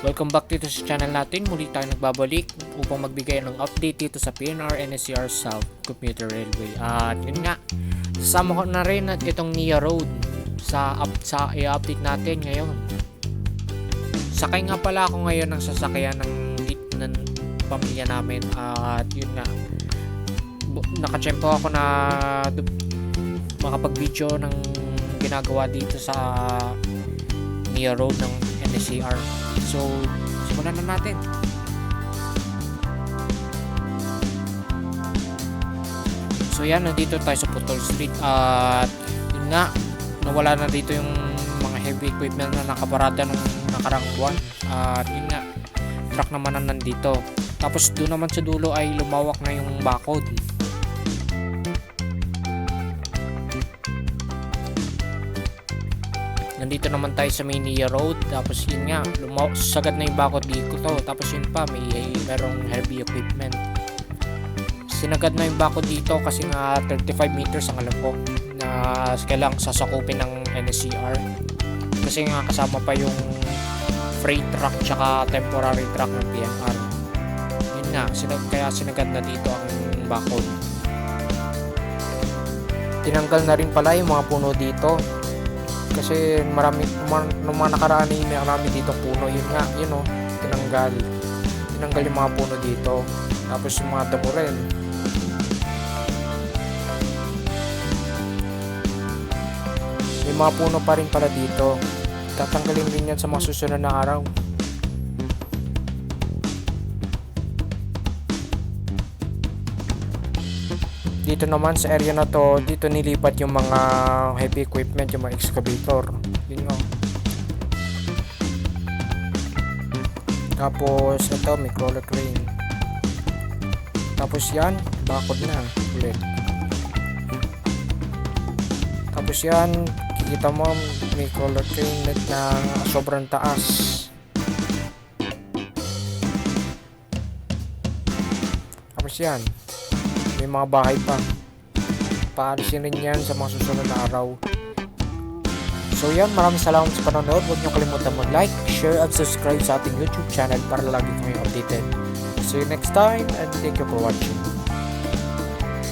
Welcome back dito sa channel natin. Muli tayo nagbabalik upang magbigay ng update dito sa PNR NSCR South Commuter Railway. At yun nga, kasama ko na rin at itong Nia Road sa i-update natin ngayon. Sakay nga pala ako ngayon ng sasakyan ng pamilya namin. At yun nga, nakatsyempo ako na makapag-video ng ginagawa dito sa Nia Road ng NSCR. So, simulan na natin. So yan, nandito tayo sa Putol Street at yun nga, nawala na dito yung mga heavy equipment na nakaparada nung nakarang buwan. At yun nga, truck naman na nandito. Tapos doon naman sa dulo ay lumawak na yung bakod. Nandito naman tayo sa may Nia Road. Tapos yun nga, sagad na yung bakod dito to. Tapos yun pa, merong heavy equipment. Sinagad na yung bakod dito kasi nga 35 meters ang alam ko na kailangang sasakupin ng NSCR. Kasi nga kasama pa yung freight truck tsaka temporary truck ng PNR. Yun nga, kaya sinagad na dito ang bakod. Tinanggal na rin pala yung mga puno dito. Kasi marami nung mga nakaraan ay marami dito puno. Yun nga, yun o, tinanggal yung mga puno dito. Tapos yung mga damo rin. May mga puno pa rin pala dito. Tatanggalin din yan sa mga susunod na araw. Dito naman sa area na to, dito nilipat yung mga heavy equipment, yung mga excavator. Yun nga. Tapos ito, may crawler crane. Tapos yan, bakod na ulit. Tapos yan, kikita mo may crawler crane na sobrang taas. Tapos yan, may mga bahay pa. Paalisin rin yan sa mga susunod na araw. So yan, maraming salamat sa panonood. Huwag niyo kalimutan mag-like, share, at subscribe sa ating YouTube channel para lagi kami updated. See you next time and thank you for watching.